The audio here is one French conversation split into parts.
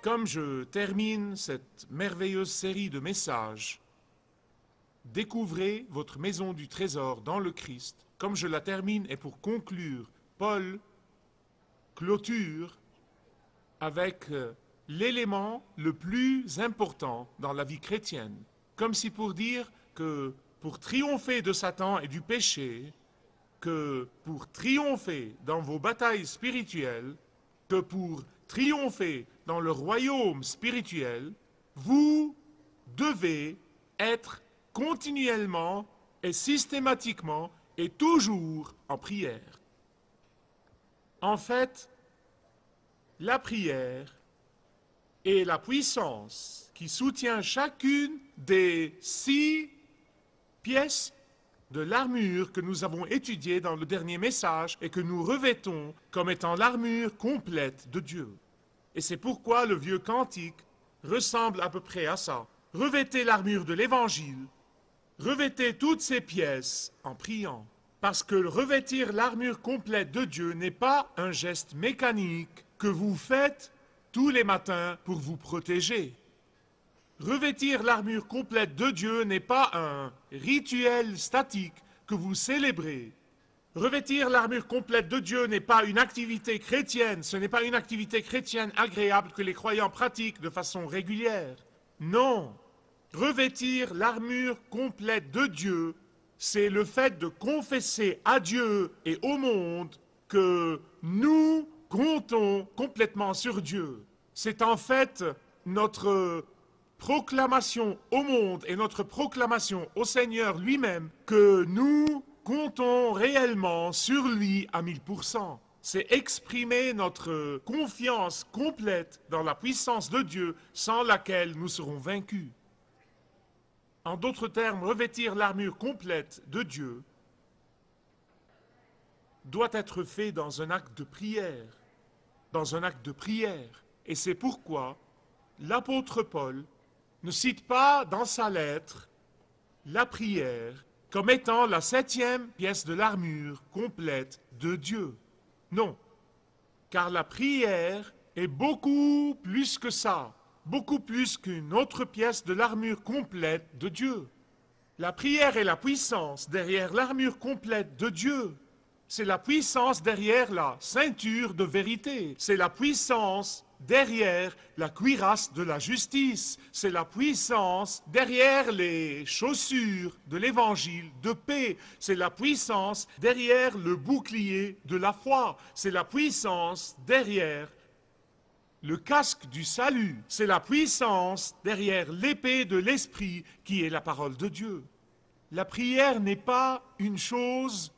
comme je termine cette merveilleuse série de messages, découvrez votre maison du trésor dans le Christ, comme je la termine et pour conclure, Paul clôture avec l'élément le plus important dans la vie chrétienne, comme si pour dire que pour triompher de Satan et du péché, que pour triompher dans vos batailles spirituelles, que pour triompher dans le royaume spirituel, vous devez être continuellement et systématiquement et toujours en prière. En fait, la prière est la puissance qui soutient chacune des 6 pièces de l'armure que nous avons étudiées dans le dernier message et que nous revêtons comme étant l'armure complète de Dieu. Et c'est pourquoi le vieux cantique ressemble à peu près à ça. Revêtez l'armure de l'Évangile, revêtez toutes ces pièces en priant. Parce que revêtir l'armure complète de Dieu n'est pas un geste mécanique que vous faites tous les matins pour vous protéger. Revêtir l'armure complète de Dieu n'est pas un rituel statique que vous célébrez. Revêtir l'armure complète de Dieu n'est pas une activité chrétienne, ce n'est pas une activité chrétienne agréable que les croyants pratiquent de façon régulière. Non, revêtir l'armure complète de Dieu, c'est le fait de confesser à Dieu et au monde que nous comptons complètement sur Dieu. C'est en fait notre proclamation au monde et notre proclamation au Seigneur lui-même que nous comptons réellement sur lui à 1000%. C'est exprimer notre confiance complète dans la puissance de Dieu sans laquelle nous serons vaincus. En d'autres termes, revêtir l'armure complète de Dieu doit être fait dans un acte de prière. Dans un acte de prière. Et c'est pourquoi l'apôtre Paul ne cite pas dans sa lettre la prière comme étant la 7e pièce de l'armure complète de Dieu. Non, car la prière est beaucoup plus que ça, beaucoup plus qu'une autre pièce de l'armure complète de Dieu. La prière est la puissance derrière l'armure complète de Dieu. C'est la puissance derrière la ceinture de vérité. C'est la puissance derrière la cuirasse de la justice. C'est la puissance derrière les chaussures de l'évangile de paix. C'est la puissance derrière le bouclier de la foi. C'est la puissance derrière le casque du salut. C'est la puissance derrière l'épée de l'esprit qui est la parole de Dieu. La prière n'est pas une chose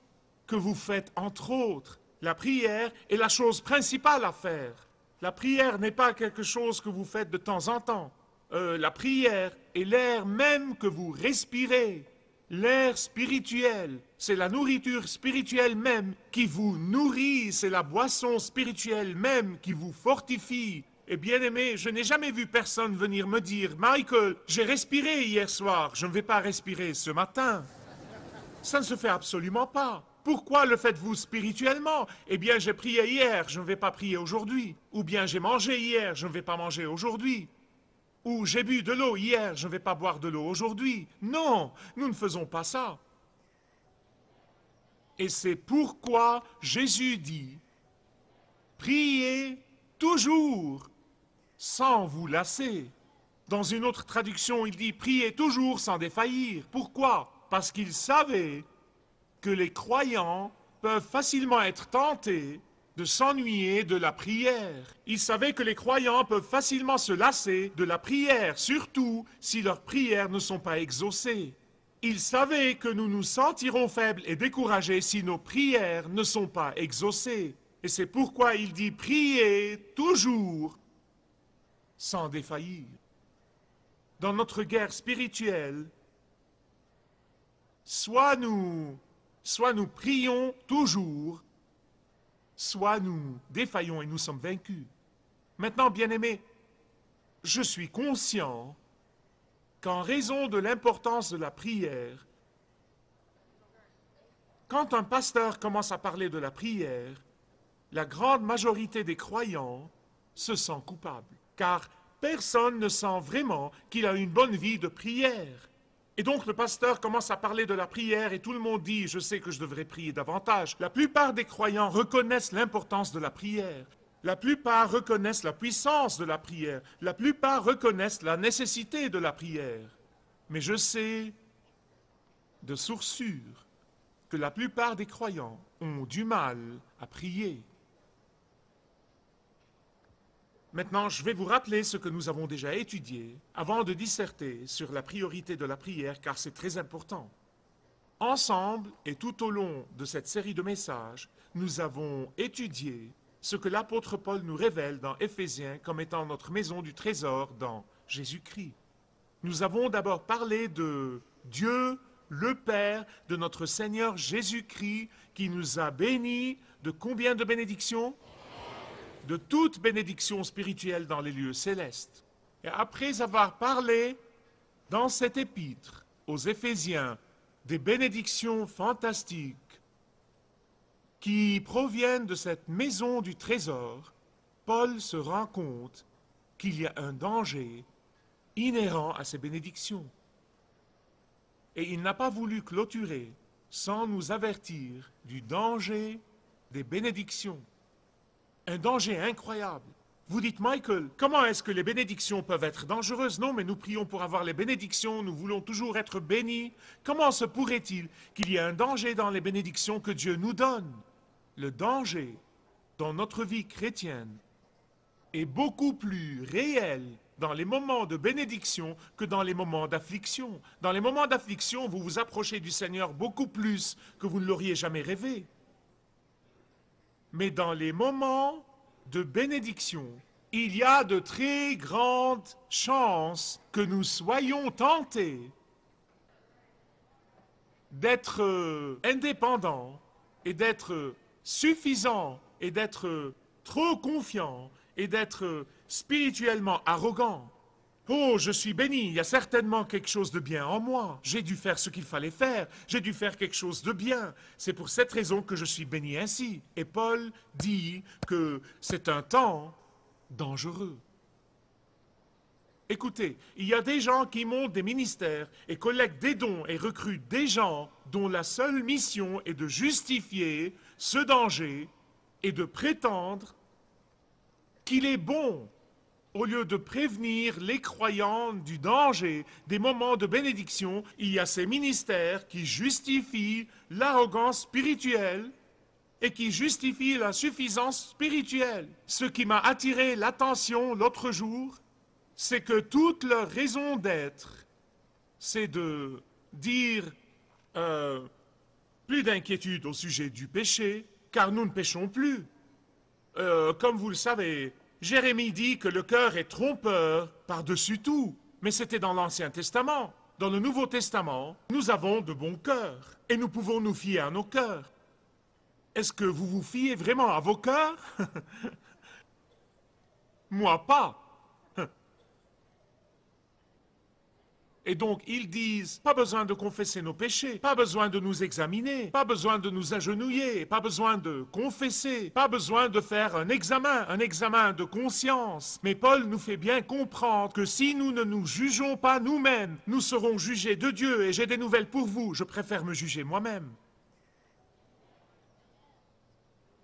que vous faites entre autres. La prière est la chose principale à faire. La prière n'est pas quelque chose que vous faites de temps en temps. La prière est l'air même que vous respirez. L'air spirituel, c'est la nourriture spirituelle même qui vous nourrit, c'est la boisson spirituelle même qui vous fortifie. Et bien aimé, je n'ai jamais vu personne venir me dire « Michael, j'ai respiré hier soir, je ne vais pas respirer ce matin. » Ça ne se fait absolument pas. Pourquoi le faites-vous spirituellement? Eh bien, j'ai prié hier, je ne vais pas prier aujourd'hui. Ou bien j'ai mangé hier, je ne vais pas manger aujourd'hui. Ou j'ai bu de l'eau hier, je ne vais pas boire de l'eau aujourd'hui. Non, nous ne faisons pas ça. Et c'est pourquoi Jésus dit, priez toujours sans vous lasser. Dans une autre traduction, il dit, priez toujours sans défaillir. Pourquoi? Parce qu'il savait que les croyants peuvent facilement être tentés de s'ennuyer de la prière. Il savait que les croyants peuvent facilement se lasser de la prière, surtout si leurs prières ne sont pas exaucées. Il savait que nous nous sentirons faibles et découragés si nos prières ne sont pas exaucées. Et c'est pourquoi il dit priez toujours sans défaillir. Dans notre guerre spirituelle, soit nous prions toujours, soit nous défaillons et nous sommes vaincus. Maintenant, bien-aimés, je suis conscient qu'en raison de l'importance de la prière, quand un pasteur commence à parler de la prière, la grande majorité des croyants se sent coupable. Car personne ne sent vraiment qu'il a une bonne vie de prière. Et donc le pasteur commence à parler de la prière et tout le monde dit « je sais que je devrais prier davantage ». La plupart des croyants reconnaissent l'importance de la prière. La plupart reconnaissent la puissance de la prière. La plupart reconnaissent la nécessité de la prière. Mais je sais de source sûre que la plupart des croyants ont du mal à prier. Maintenant, je vais vous rappeler ce que nous avons déjà étudié avant de disserter sur la priorité de la prière, car c'est très important. Ensemble, et tout au long de cette série de messages, nous avons étudié ce que l'apôtre Paul nous révèle dans Éphésiens comme étant notre maison du trésor dans Jésus-Christ. Nous avons d'abord parlé de Dieu, le Père, de notre Seigneur Jésus-Christ, qui nous a bénis de combien de bénédictions? De toute bénédiction spirituelle dans les lieux célestes. Et après avoir parlé dans cet épître aux Éphésiens des bénédictions fantastiques qui proviennent de cette maison du trésor, Paul se rend compte qu'il y a un danger inhérent à ces bénédictions. Et il n'a pas voulu clôturer sans nous avertir du danger des bénédictions. Un danger incroyable. Vous dites, Michael, comment est-ce que les bénédictions peuvent être dangereuses? Non, mais nous prions pour avoir les bénédictions, nous voulons toujours être bénis. Comment se pourrait-il qu'il y ait un danger dans les bénédictions que Dieu nous donne? Le danger dans notre vie chrétienne est beaucoup plus réel dans les moments de bénédiction que dans les moments d'affliction. Dans les moments d'affliction, vous vous approchez du Seigneur beaucoup plus que vous ne l'auriez jamais rêvé. Mais dans les moments de bénédiction, il y a de très grandes chances que nous soyons tentés d'être indépendants et d'être suffisants et d'être trop confiants et d'être spirituellement arrogants. Oh, je suis béni, il y a certainement quelque chose de bien en moi. J'ai dû faire ce qu'il fallait faire, j'ai dû faire quelque chose de bien. C'est pour cette raison que je suis béni ainsi. Et Paul dit que c'est un temps dangereux. Écoutez, il y a des gens qui montent des ministères et collectent des dons et recrutent des gens dont la seule mission est de justifier ce danger et de prétendre qu'il est bon, au lieu de prévenir les croyants du danger des moments de bénédiction. Il y a ces ministères qui justifient l'arrogance spirituelle et qui justifient l'insuffisance spirituelle. Ce qui m'a attiré l'attention l'autre jour, c'est que toute leur raison d'être, c'est de dire plus d'inquiétude au sujet du péché, car nous ne péchons plus. Comme vous le savez, Jérémie dit que le cœur est trompeur par-dessus tout, mais c'était dans l'Ancien Testament. Dans le Nouveau Testament, nous avons de bons cœurs, et nous pouvons nous fier à nos cœurs. Est-ce que vous vous fiez vraiment à vos cœurs? Moi pas. Et donc, ils disent, pas besoin de confesser nos péchés, pas besoin de nous examiner, pas besoin de nous agenouiller, pas besoin de confesser, pas besoin de faire un examen de conscience. Mais Paul nous fait bien comprendre que si nous ne nous jugeons pas nous-mêmes, nous serons jugés de Dieu. Et j'ai des nouvelles pour vous, je préfère me juger moi-même.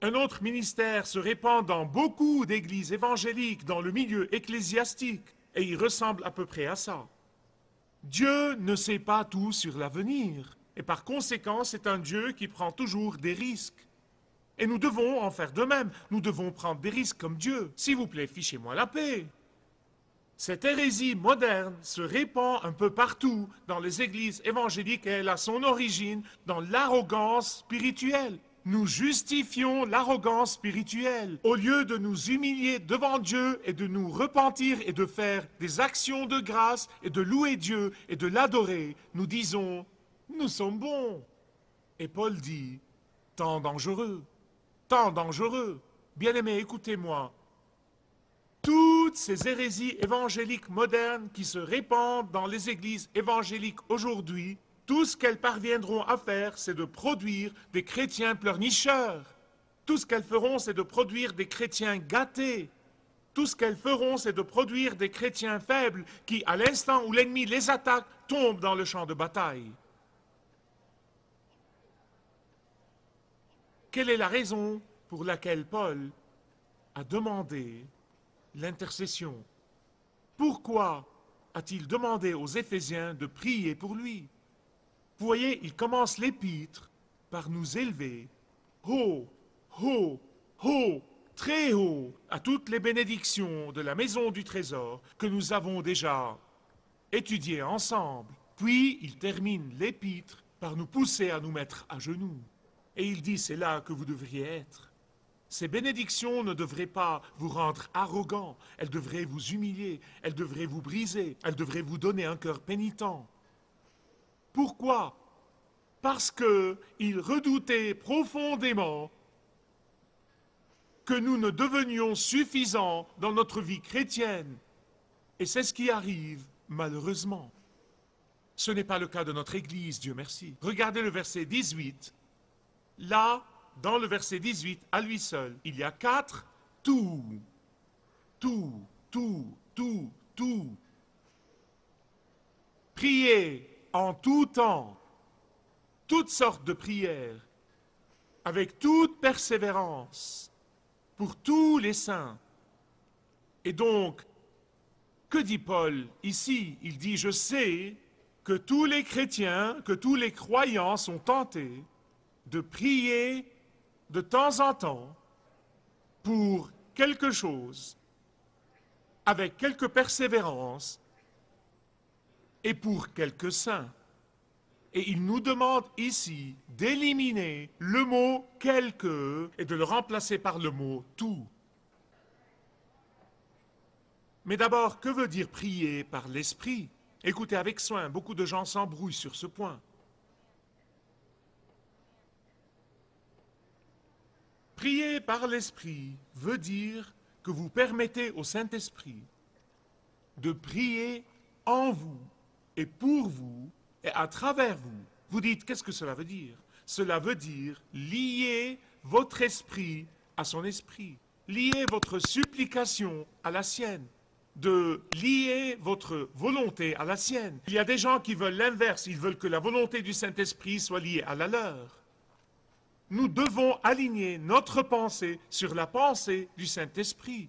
Un autre ministère se répand dans beaucoup d'églises évangéliques, dans le milieu ecclésiastique, et il ressemble à peu près à ça. Dieu ne sait pas tout sur l'avenir, et par conséquent, c'est un Dieu qui prend toujours des risques. Et nous devons en faire de même, nous devons prendre des risques comme Dieu. S'il vous plaît, fichez-moi la paix. Cette hérésie moderne se répand un peu partout dans les églises évangéliques et elle a son origine dans l'arrogance spirituelle. Nous justifions l'arrogance spirituelle. Au lieu de nous humilier devant Dieu et de nous repentir et de faire des actions de grâce et de louer Dieu et de l'adorer, nous disons, nous sommes bons. Et Paul dit, tant dangereux, tant dangereux. Bien-aimés, écoutez-moi. Toutes ces hérésies évangéliques modernes qui se répandent dans les églises évangéliques aujourd'hui, tout ce qu'elles parviendront à faire, c'est de produire des chrétiens pleurnicheurs. Tout ce qu'elles feront, c'est de produire des chrétiens gâtés. Tout ce qu'elles feront, c'est de produire des chrétiens faibles qui, à l'instant où l'ennemi les attaque, tombent dans le champ de bataille. Quelle est la raison pour laquelle Paul a demandé l'intercession? Pourquoi a-t-il demandé aux Éphésiens de prier pour lui? Vous voyez, il commence l'épître par nous élever haut, haut, haut, très haut, à toutes les bénédictions de la maison du trésor que nous avons déjà étudiées ensemble. Puis il termine l'épître par nous pousser à nous mettre à genoux. Et il dit, c'est là que vous devriez être. Ces bénédictions ne devraient pas vous rendre arrogant, elles devraient vous humilier, elles devraient vous briser, elles devraient vous donner un cœur pénitent. Pourquoi? Parce qu'il redoutait profondément que nous ne devenions suffisants dans notre vie chrétienne. Et c'est ce qui arrive, malheureusement. Ce n'est pas le cas de notre Église, Dieu merci. Regardez le verset 18. Là, dans le verset 18, à lui seul, il y a 4 tout. Tout, tout, tout, tout. Priez en tout temps, toutes sortes de prières, avec toute persévérance, pour tous les saints. Et donc, que dit Paul ici? Il dit, je sais que tous les chrétiens, que tous les croyants sont tentés de prier de temps en temps pour quelque chose, avec quelque persévérance et pour quelques saints. Et il nous demande ici d'éliminer le mot « quelque » et de le remplacer par le mot « tout ». Mais d'abord, que veut dire prier par l'esprit? Écoutez avec soin, beaucoup de gens s'embrouillent sur ce point. Prier par l'esprit veut dire que vous permettez au Saint-Esprit de prier en vous et pour vous et à travers vous. Vous dites, qu'est-ce que cela veut dire? Cela veut dire lier votre esprit à son esprit, lier votre supplication à la sienne, de lier votre volonté à la sienne. Il y a des gens qui veulent l'inverse, ils veulent que la volonté du Saint-Esprit soit liée à la leur. Nous devons aligner notre pensée sur la pensée du Saint-Esprit.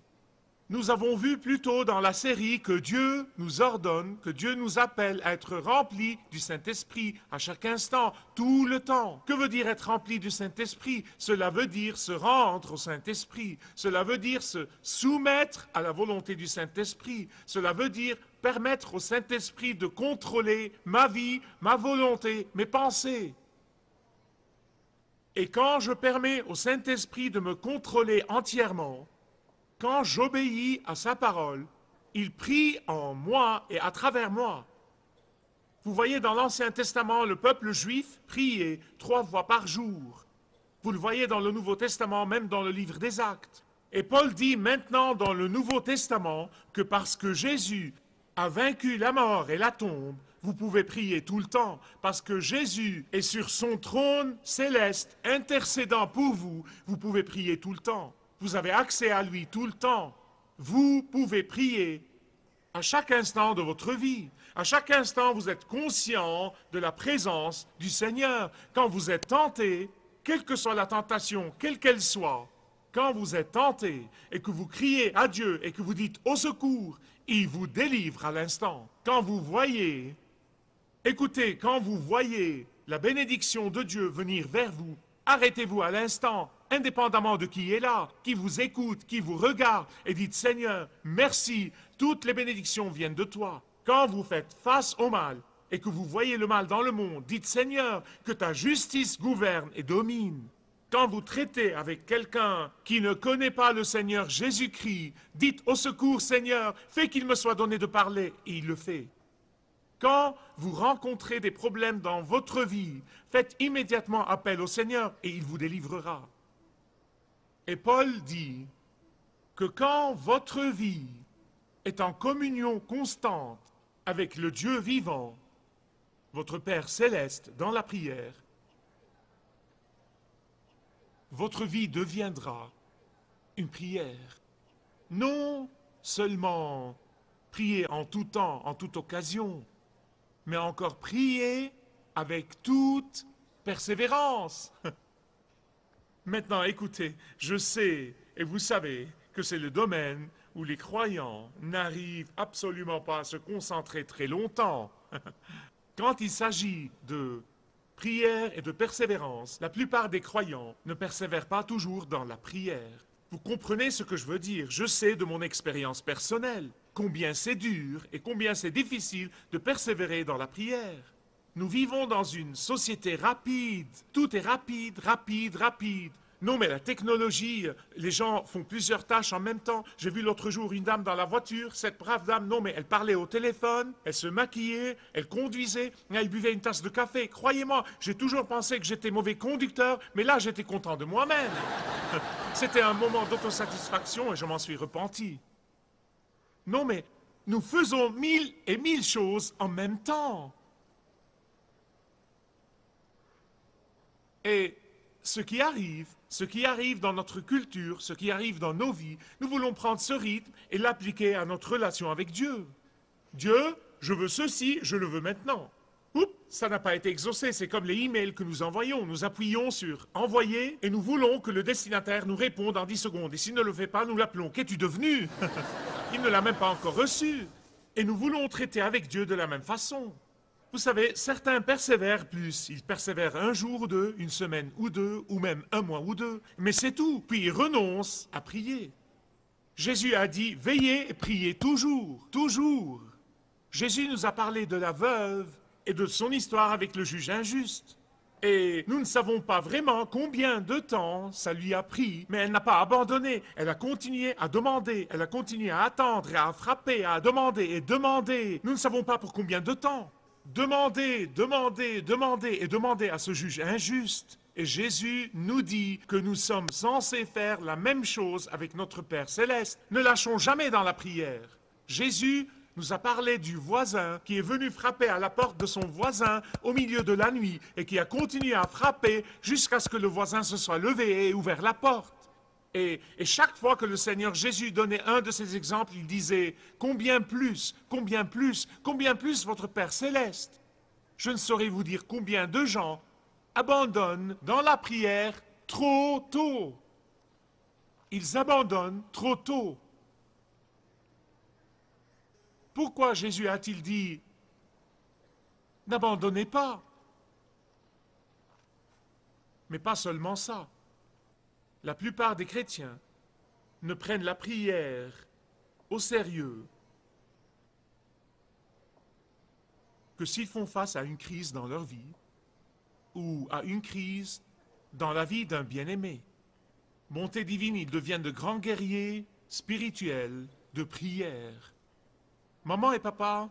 Nous avons vu plus tôt dans la série que Dieu nous ordonne, que Dieu nous appelle à être remplis du Saint-Esprit à chaque instant, tout le temps. Que veut dire être rempli du Saint-Esprit? Cela veut dire se rendre au Saint-Esprit. Cela veut dire se soumettre à la volonté du Saint-Esprit. Cela veut dire permettre au Saint-Esprit de contrôler ma vie, ma volonté, mes pensées. Et quand je permets au Saint-Esprit de me contrôler entièrement, quand j'obéis à sa parole, il prie en moi et à travers moi. Vous voyez dans l'Ancien Testament, le peuple juif priait 3 fois par jour. Vous le voyez dans le Nouveau Testament, même dans le livre des Actes. Et Paul dit maintenant dans le Nouveau Testament que parce que Jésus a vaincu la mort et la tombe, vous pouvez prier tout le temps, parce que Jésus est sur son trône céleste, intercédant pour vous, vous pouvez prier tout le temps. Vous avez accès à lui tout le temps. Vous pouvez prier à chaque instant de votre vie. À chaque instant, vous êtes conscient de la présence du Seigneur. Quand vous êtes tenté, quelle que soit la tentation, quelle qu'elle soit, quand vous êtes tenté et que vous criez à Dieu et que vous dites au secours, il vous délivre à l'instant. Quand vous voyez, écoutez, quand vous voyez la bénédiction de Dieu venir vers vous, arrêtez-vous à l'instant, indépendamment de qui est là, qui vous écoute, qui vous regarde, et dites, Seigneur, merci, toutes les bénédictions viennent de toi. Quand vous faites face au mal et que vous voyez le mal dans le monde, dites, Seigneur, que ta justice gouverne et domine. Quand vous traitez avec quelqu'un qui ne connaît pas le Seigneur Jésus-Christ, dites, au secours, Seigneur, fais qu'il me soit donné de parler, et il le fait. Quand vous rencontrez des problèmes dans votre vie, faites immédiatement appel au Seigneur et il vous délivrera. Et Paul dit que quand votre vie est en communion constante avec le Dieu vivant, votre Père céleste, dans la prière, votre vie deviendra une prière. Non seulement prier en tout temps, en toute occasion, mais encore prier avec toute persévérance. Maintenant, écoutez, je sais, et vous savez, que c'est le domaine où les croyants n'arrivent absolument pas à se concentrer très longtemps. Quand il s'agit de prière et de persévérance, la plupart des croyants ne persévèrent pas toujours dans la prière. Vous comprenez ce que je veux dire? Je sais de mon expérience personnelle combien c'est dur et combien c'est difficile de persévérer dans la prière. Nous vivons dans une société rapide. Tout est rapide, rapide, rapide. Non, mais la technologie, les gens font plusieurs tâches en même temps. J'ai vu l'autre jour une dame dans la voiture, cette brave dame, non, mais elle parlait au téléphone, elle se maquillait, elle conduisait, elle buvait une tasse de café. Croyez-moi, j'ai toujours pensé que j'étais mauvais conducteur, mais là, j'étais content de moi-même. C'était un moment d'autosatisfaction et je m'en suis repenti. Non, mais nous faisons 1000 et 1000 choses en même temps. Et ce qui arrive dans notre culture, ce qui arrive dans nos vies, nous voulons prendre ce rythme et l'appliquer à notre relation avec Dieu. Dieu, je veux ceci, je le veux maintenant. Oups, ça n'a pas été exaucé, c'est comme les emails que nous envoyons. Nous appuyons sur envoyer et nous voulons que le destinataire nous réponde en 10 secondes. Et s'il ne le fait pas, nous l'appelons. Qu'es-tu devenu? Il ne l'a même pas encore reçu. Et nous voulons traiter avec Dieu de la même façon. Vous savez, certains persévèrent plus. Ils persévèrent un jour ou deux, une semaine ou deux, ou même un mois ou deux. Mais c'est tout. Puis ils renoncent à prier. Jésus a dit, veillez et priez toujours, toujours. Jésus nous a parlé de la veuve et de son histoire avec le juge injuste. Et nous ne savons pas vraiment combien de temps ça lui a pris, mais elle n'a pas abandonné. Elle a continué à demander, elle a continué à attendre, et à frapper, à demander et demander. Nous ne savons pas pour combien de temps. Demandez, demandez, demandez et demandez à ce juge injuste. Et Jésus nous dit que nous sommes censés faire la même chose avec notre Père céleste. Ne lâchons jamais dans la prière. Jésus nous a parlé du voisin qui est venu frapper à la porte de son voisin au milieu de la nuit et qui a continué à frapper jusqu'à ce que le voisin se soit levé et ouvert la porte. Et chaque fois que le Seigneur Jésus donnait un de ces exemples, il disait « Combien plus, combien plus, combien plus votre Père céleste ?» Je ne saurais vous dire combien de gens abandonnent dans la prière trop tôt. Ils abandonnent trop tôt. Pourquoi Jésus a-t-il dit « N'abandonnez pas » Mais pas seulement ça. La plupart des chrétiens ne prennent la prière au sérieux que s'ils font face à une crise dans leur vie ou à une crise dans la vie d'un bien-aimé. Bonté divine, ils deviennent de grands guerriers spirituels de prière. Maman et papa,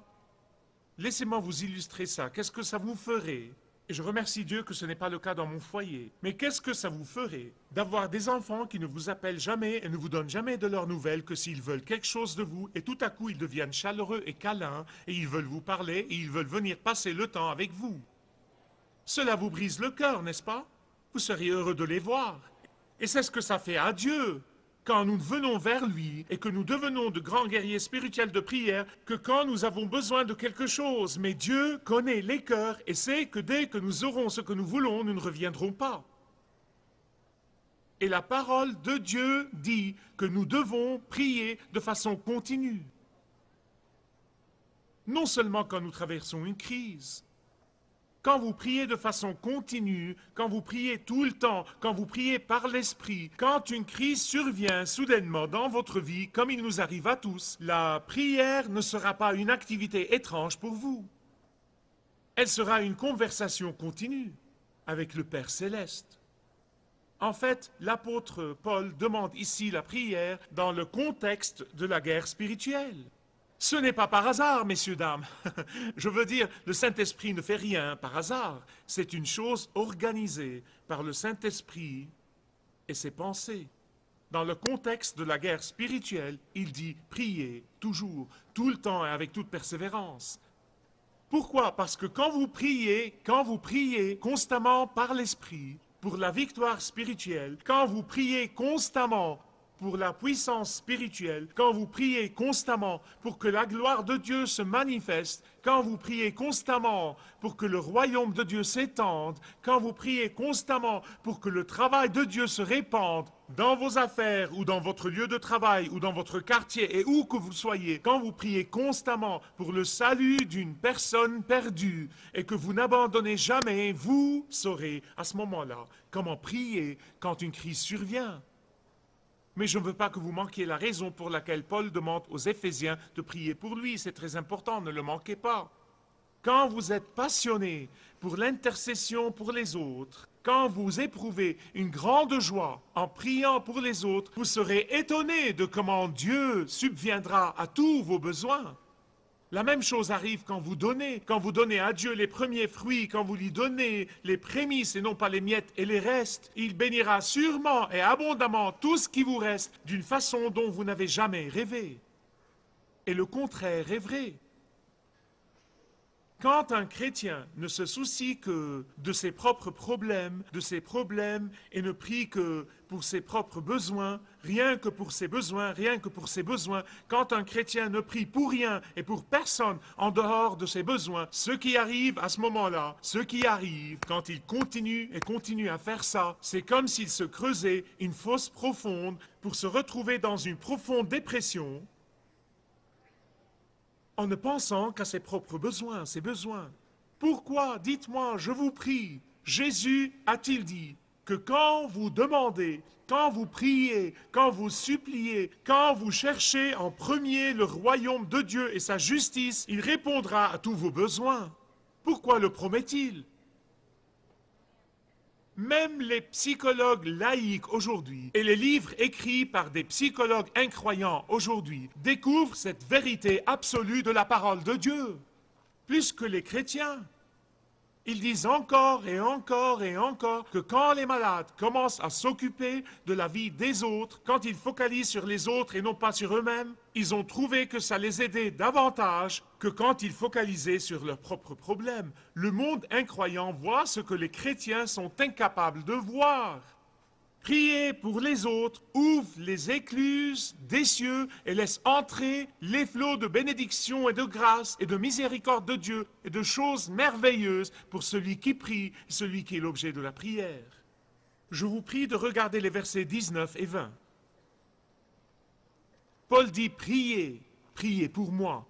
laissez-moi vous illustrer ça. Qu'est-ce que ça vous ferait? Et je remercie Dieu que ce n'est pas le cas dans mon foyer. Mais qu'est-ce que ça vous ferait d'avoir des enfants qui ne vous appellent jamais et ne vous donnent jamais de leurs nouvelles que s'ils veulent quelque chose de vous et tout à coup ils deviennent chaleureux et câlins et ils veulent vous parler et ils veulent venir passer le temps avec vous? Cela vous brise le cœur, n'est-ce pas? Vous seriez heureux de les voir. Et c'est ce que ça fait à Dieu. Quand nous venons vers lui et que nous devenons de grands guerriers spirituels de prière, que quand nous avons besoin de quelque chose, mais Dieu connaît les cœurs et sait que dès que nous aurons ce que nous voulons, nous ne reviendrons pas. Et la parole de Dieu dit que nous devons prier de façon continue. Non seulement quand nous traversons une crise. Quand vous priez de façon continue, quand vous priez tout le temps, quand vous priez par l'esprit, quand une crise survient soudainement dans votre vie, comme il nous arrive à tous, la prière ne sera pas une activité étrange pour vous. Elle sera une conversation continue avec le Père céleste. En fait, l'apôtre Paul demande ici la prière dans le contexte de la guerre spirituelle. Ce n'est pas par hasard, messieurs, dames. Je veux dire, le Saint-Esprit ne fait rien par hasard. C'est une chose organisée par le Saint-Esprit et ses pensées. Dans le contexte de la guerre spirituelle, il dit « priez toujours, tout le temps et avec toute persévérance ». Pourquoi? Parce que quand vous priez constamment par l'Esprit, pour la victoire spirituelle, quand vous priez constamment pour la puissance spirituelle, quand vous priez constamment pour que la gloire de Dieu se manifeste, quand vous priez constamment pour que le royaume de Dieu s'étende, quand vous priez constamment pour que le travail de Dieu se répande dans vos affaires ou dans votre lieu de travail ou dans votre quartier et où que vous soyez, quand vous priez constamment pour le salut d'une personne perdue et que vous n'abandonnez jamais, vous saurez à ce moment-là comment prier quand une crise survient. Mais je ne veux pas que vous manquiez la raison pour laquelle Paul demande aux Éphésiens de prier pour lui. C'est très important, ne le manquez pas. Quand vous êtes passionné pour l'intercession pour les autres, quand vous éprouvez une grande joie en priant pour les autres, vous serez étonné de comment Dieu subviendra à tous vos besoins. La même chose arrive quand vous donnez à Dieu les premiers fruits, quand vous lui donnez les prémices et non pas les miettes et les restes. Il bénira sûrement et abondamment tout ce qui vous reste d'une façon dont vous n'avez jamais rêvé. Et le contraire est vrai. Quand un chrétien ne se soucie que de ses propres problèmes, et ne prie que pour ses propres besoins, rien que pour ses besoins, quand un chrétien ne prie pour rien et pour personne en dehors de ses besoins, ce qui arrive à ce moment-là, quand il continue à faire ça, c'est comme s'il se creusait une fosse profonde pour se retrouver dans une profonde dépression, en ne pensant qu'à ses propres besoins, ses besoins. Pourquoi, dites-moi, je vous prie, Jésus a-t-il dit que quand vous demandez, quand vous priez, quand vous suppliez, quand vous cherchez en premier le royaume de Dieu et sa justice, il répondra à tous vos besoins. Pourquoi le promet-il? Même les psychologues laïcs aujourd'hui et les livres écrits par des psychologues incroyants aujourd'hui découvrent cette vérité absolue de la parole de Dieu, plus que les chrétiens. Ils disent encore et encore et encore que quand les malades commencent à s'occuper de la vie des autres, quand ils focalisent sur les autres et non pas sur eux-mêmes, ils ont trouvé que ça les aidait davantage que quand ils focalisaient sur leurs propres problèmes. Le monde incroyant voit ce que les chrétiens sont incapables de voir. Priez pour les autres, ouvre les écluses des cieux et laisse entrer les flots de bénédiction et de grâce et de miséricorde de Dieu et de choses merveilleuses pour celui qui prie, celui qui est l'objet de la prière. Je vous prie de regarder les versets 19 et 20. Paul dit, priez, priez pour moi.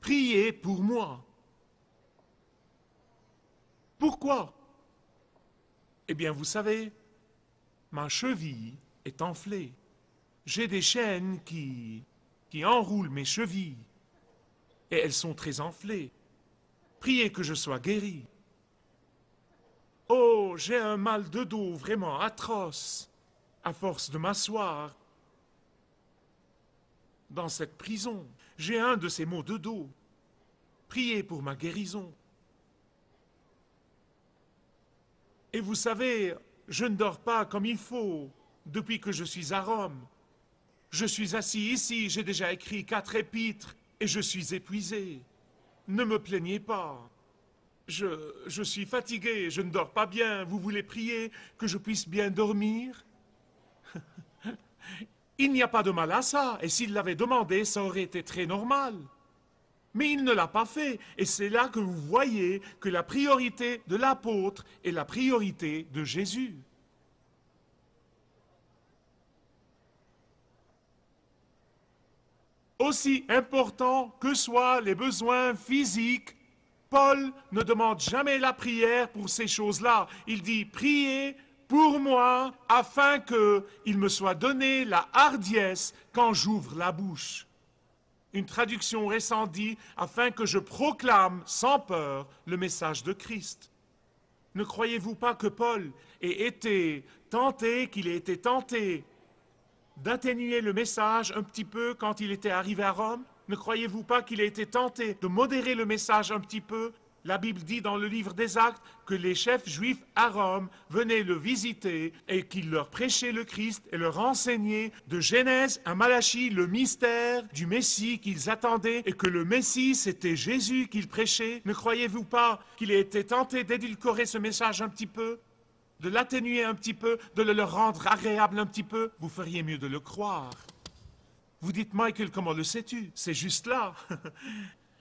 Priez pour moi. Pourquoi? Eh bien, vous savez, ma cheville est enflée. J'ai des chaînes qui enroulent mes chevilles. Et elles sont très enflées. Priez que je sois guéri. Oh, j'ai un mal de dos vraiment atroce, à force de m'asseoir dans cette prison. J'ai un de ces maux de dos. Priez pour ma guérison. Et vous savez, je ne dors pas comme il faut depuis que je suis à Rome. Je suis assis ici, j'ai déjà écrit 4 épîtres et je suis épuisé. Ne me plaignez pas. Je suis fatigué, je ne dors pas bien. Vous voulez prier que je puisse bien dormir? Il n'y a pas de mal à ça, et s'il l'avait demandé, ça aurait été très normal. Mais il ne l'a pas fait, et c'est là que vous voyez que la priorité de l'apôtre est la priorité de Jésus. Aussi importants que soient les besoins physiques, Paul ne demande jamais la prière pour ces choses-là. Il dit « Priez pour moi afin qu'il me soit donné la hardiesse quand j'ouvre la bouche. » Une traduction récente dit « Afin que je proclame sans peur le message de Christ. » Ne croyez-vous pas que Paul ait été tenté d'atténuer le message un petit peu quand il était arrivé à Rome? Ne croyez-vous pas qu'il a été tenté de modérer le message un petit peu? La Bible dit dans le livre des Actes que les chefs juifs à Rome venaient le visiter et qu'il leur prêchait le Christ et leur enseignait de Genèse à Malachie le mystère du Messie qu'ils attendaient et que le Messie c'était Jésus qu'ils prêchaient. Ne croyez-vous pas qu'il a été tenté d'édulcorer ce message un petit peu? de l'atténuer un petit peu, de le leur rendre agréable un petit peu, vous feriez mieux de le croire. Vous dites, Michael, comment le sais-tu? C'est juste là.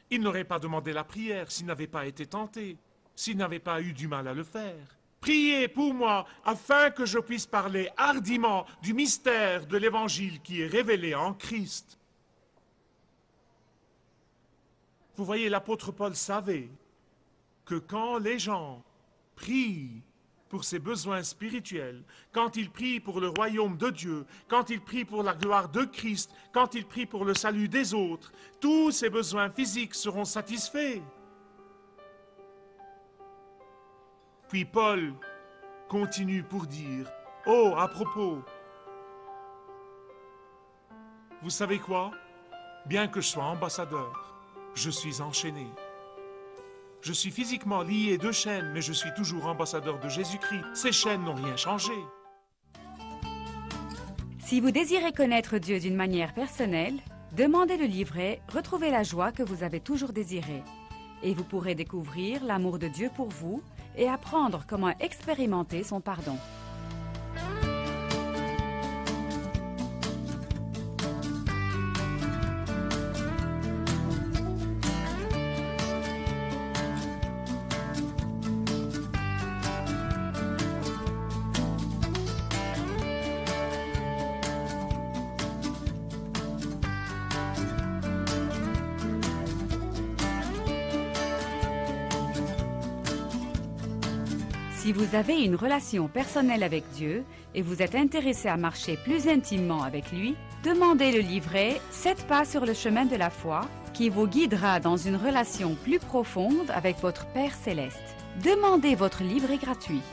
Il n'aurait pas demandé la prière s'il n'avait pas été tenté, s'il n'avait pas eu du mal à le faire. Priez pour moi, afin que je puisse parler hardiment du mystère de l'Évangile qui est révélé en Christ. Vous voyez, l'apôtre Paul savait que quand les gens prient pour ses besoins spirituels, quand ils prient pour le royaume de Dieu, quand ils prient pour la gloire de Christ, quand ils prient pour le salut des autres, tous ces besoins physiques seront satisfaits. Puis Paul continue pour dire, « Oh, à propos, vous savez quoi? Bien que je sois ambassadeur, je suis enchaîné. Je suis physiquement lié de chaînes, mais je suis toujours ambassadeur de Jésus-Christ. Ces chaînes n'ont rien changé. » Si vous désirez connaître Dieu d'une manière personnelle, demandez le livret « Retrouvez la joie que vous avez toujours désirée » et vous pourrez découvrir l'amour de Dieu pour vous et apprendre comment expérimenter son pardon. Si vous avez une relation personnelle avec Dieu et vous êtes intéressé à marcher plus intimement avec lui, demandez le livret « 7 pas sur le chemin de la foi » qui vous guidera dans une relation plus profonde avec votre Père Céleste. Demandez votre livret gratuit.